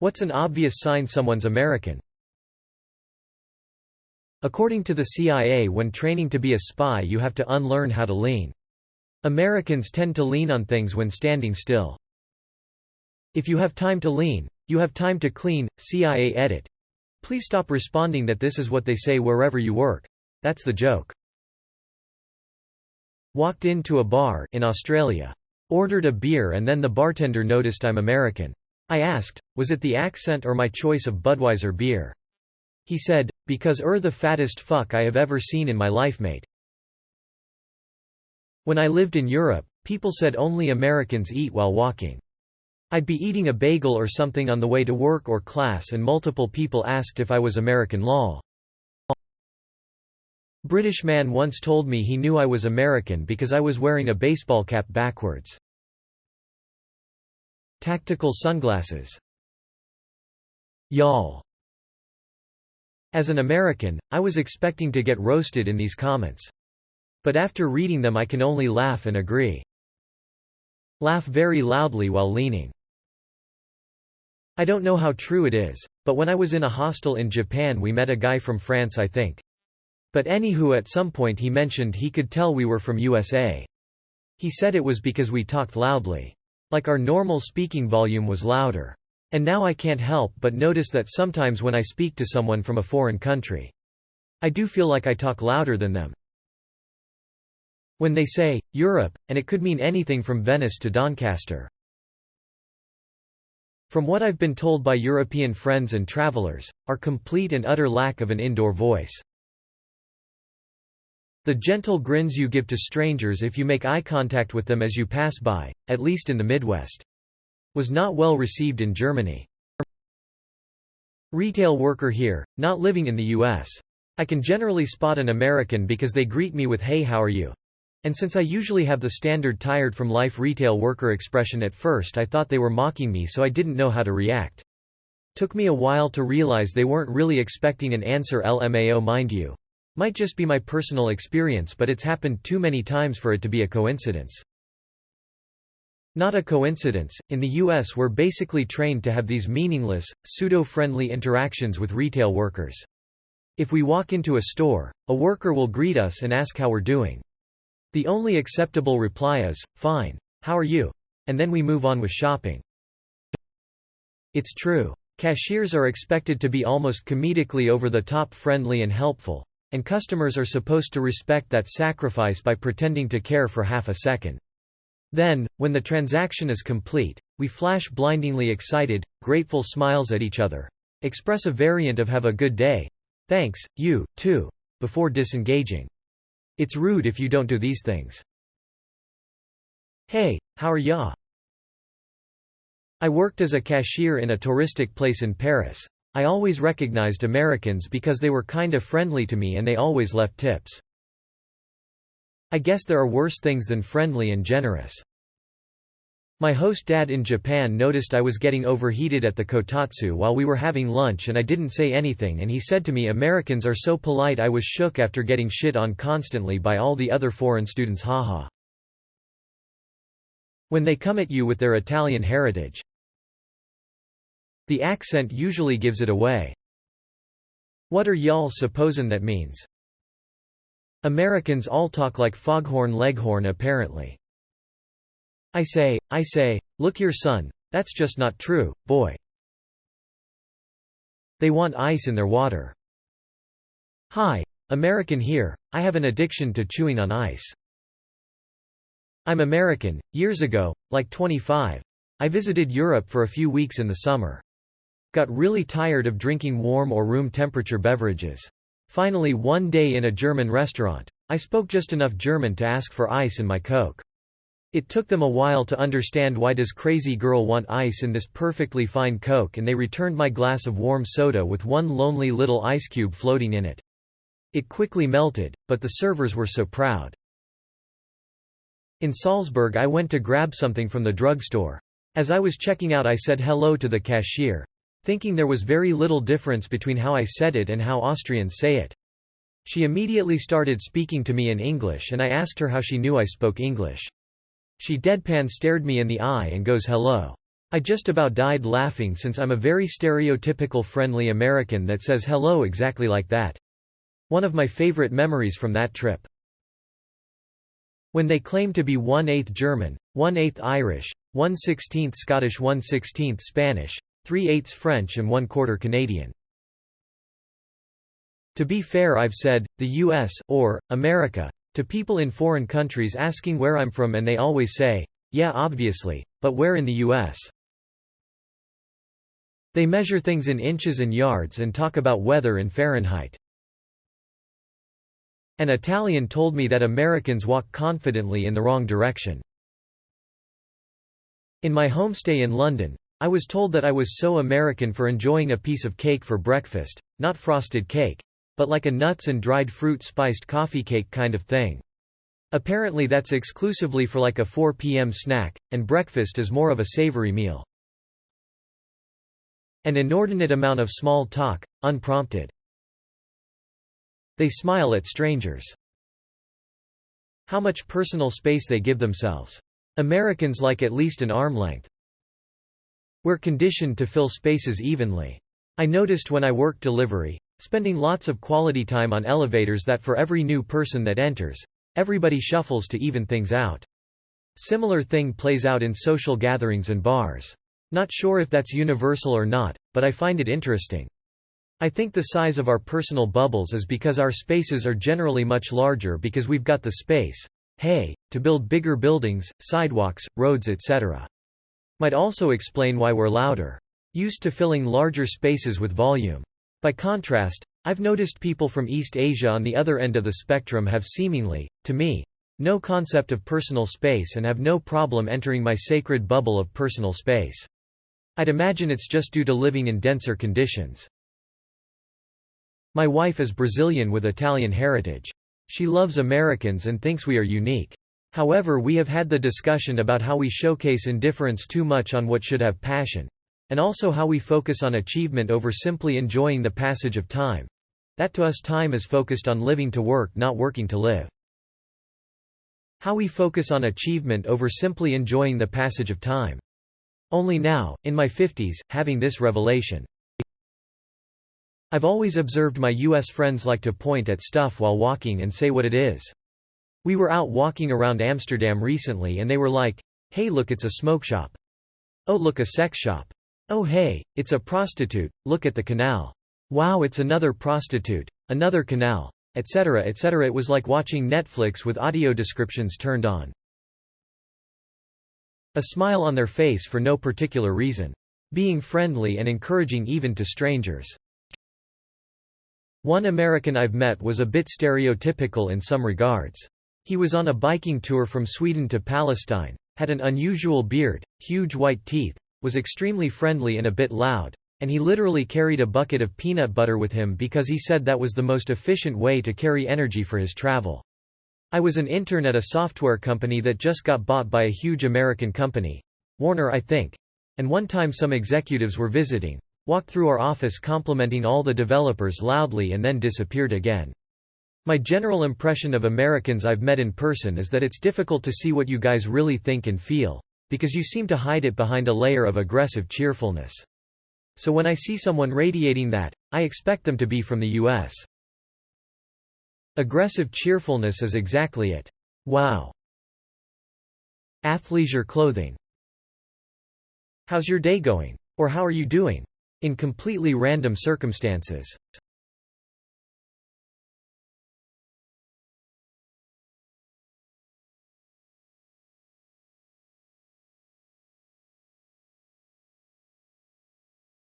What's an obvious sign someone's American? According to the CIA, when training to be a spy you have to unlearn how to lean. Americans tend to lean on things when standing still. If you have time to lean, you have time to clean. CIA edit. Please stop responding that this is what they say wherever you work. That's the joke. Walked into a bar in Australia. Ordered a beer and then the bartender noticed I'm American. I asked, was it the accent or my choice of Budweiser beer? He said, because the fattest fuck I have ever seen in my life, mate. When I lived in Europe, people said only Americans eat while walking. I'd be eating a bagel or something on the way to work or class and multiple people asked if I was American. Lol. British man once told me he knew I was American because I was wearing a baseball cap backwards. Tactical sunglasses. Y'all. As an American, I was expecting to get roasted in these comments. But after reading them I can only laugh and agree. Laugh very loudly while leaning. I don't know how true it is, but when I was in a hostel in Japan we met a guy from France, I think. But anywho, at some point he mentioned he could tell we were from USA. He said it was because we talked loudly. Like our normal speaking volume was louder. And now I can't help but notice that sometimes when I speak to someone from a foreign country, I do feel like I talk louder than them. When they say, Europe, and it could mean anything from Venice to Doncaster. From what I've been told by European friends and travelers, our complete and utter lack of an indoor voice. The gentle grins you give to strangers if you make eye contact with them as you pass by, at least in the Midwest, was not well received in Germany. Retail worker here, not living in the US. I can generally spot an American because they greet me with "Hey, how are you?" And since I usually have the standard tired from life retail worker expression at first, I thought they were mocking me, so I didn't know how to react. Took me a while to realize they weren't really expecting an answer. LMAO, mind you. Might just be my personal experience, but it's happened too many times for it to be a coincidence. Not a coincidence, in the US we're basically trained to have these meaningless, pseudo-friendly interactions with retail workers. If we walk into a store, a worker will greet us and ask how we're doing. The only acceptable reply is, "Fine. How are you?" And then we move on with shopping. It's true. Cashiers are expected to be almost comedically over-the-top friendly and helpful. And customers are supposed to respect that sacrifice by pretending to care for half a second. Then, when the transaction is complete, we flash blindingly excited, grateful smiles at each other. Express a variant of "have a good day. Thanks, you, too," before disengaging. It's rude if you don't do these things. Hey, how are ya? I worked as a cashier in a touristic place in Paris. I always recognized Americans because they were kinda friendly to me and they always left tips. I guess there are worse things than friendly and generous. My host dad in Japan noticed I was getting overheated at the kotatsu while we were having lunch and I didn't say anything, and he said to me, "Americans are so polite." I was shook after getting shit on constantly by all the other foreign students. Haha. When they come at you with their Italian heritage. The accent usually gives it away. What are y'all supposin' that means? Americans all talk like Foghorn Leghorn apparently. I say, look here son, that's just not true, boy. They want ice in their water. Hi, American here, I have an addiction to chewing on ice. I'm American. Years ago, like 25, I visited Europe for a few weeks in the summer. Got really tired of drinking warm or room temperature beverages. Finally, one day in a German restaurant, I spoke just enough German to ask for ice in my Coke. It took them a while to understand why does crazy girl want ice in this perfectly fine Coke, and they returned my glass of warm soda with one lonely little ice cube floating in it. It quickly melted, but the servers were so proud. In Salzburg I went to grab something from the drugstore. As I was checking out I said hello to the cashier, thinking there was very little difference between how I said it and how Austrians say it. She immediately started speaking to me in English and I asked her how she knew I spoke English. She deadpan stared me in the eye and goes hello. I just about died laughing since I'm a very stereotypical friendly American that says hello exactly like that. One of my favorite memories from that trip. When they claim to be 1/8 German, 1/8 Irish, 1/16 Scottish, 1/16 Spanish, 3/8 French and 1/4 Canadian. To be fair, I've said, the US, or, America, to people in foreign countries asking where I'm from, and they always say, yeah, obviously, but where in the US? They measure things in inches and yards and talk about weather in Fahrenheit. An Italian told me that Americans walk confidently in the wrong direction. In my homestay in London, I was told that I was so American for enjoying a piece of cake for breakfast, not frosted cake, but like a nuts and dried fruit spiced coffee cake kind of thing. Apparently that's exclusively for like a 4 p.m. snack, and breakfast is more of a savory meal. An inordinate amount of small talk, unprompted. They smile at strangers. How much personal space they give themselves. Americans like at least an arm length. We're conditioned to fill spaces evenly. I noticed when I worked delivery, spending lots of quality time on elevators, that for every new person that enters, everybody shuffles to even things out. Similar thing plays out in social gatherings and bars. Not sure if that's universal or not, but I find it interesting. I think the size of our personal bubbles is because our spaces are generally much larger because we've got the space, to build bigger buildings, sidewalks, roads, etc. Might also explain why we're louder. Used to filling larger spaces with volume. By contrast, I've noticed people from East Asia on the other end of the spectrum have seemingly, to me, no concept of personal space and have no problem entering my sacred bubble of personal space. I'd imagine it's just due to living in denser conditions. My wife is Brazilian with Italian heritage. She loves Americans and thinks we are unique. However, we have had the discussion about how we showcase indifference too much on what should have passion, and also how we focus on achievement over simply enjoying the passage of time. That to us time is focused on living to work, not working to live. How we focus on achievement over simply enjoying the passage of time. Only now, in my 50s, having this revelation. I've always observed my US friends like to point at stuff while walking and say what it is. We were out walking around Amsterdam recently and they were like, hey look, it's a smoke shop. Oh look, a sex shop. Oh hey, it's a prostitute, look at the canal. Wow, it's another prostitute, another canal, etc. etc. It was like watching Netflix with audio descriptions turned on. A smile on their face for no particular reason. Being friendly and encouraging even to strangers. One American I've met was a bit stereotypical in some regards. He was on a biking tour from Sweden to Palestine, had an unusual beard, huge white teeth, was extremely friendly and a bit loud, and he literally carried a bucket of peanut butter with him because he said that was the most efficient way to carry energy for his travel. I was an intern at a software company that just got bought by a huge American company, Warner I think, and one time some executives were visiting, walked through our office complimenting all the developers loudly and then disappeared again. My general impression of Americans I've met in person is that it's difficult to see what you guys really think and feel, because you seem to hide it behind a layer of aggressive cheerfulness. So when I see someone radiating that, I expect them to be from the US. Aggressive cheerfulness is exactly it. Wow. Athleisure clothing. How's your day going? Or how are you doing? In completely random circumstances.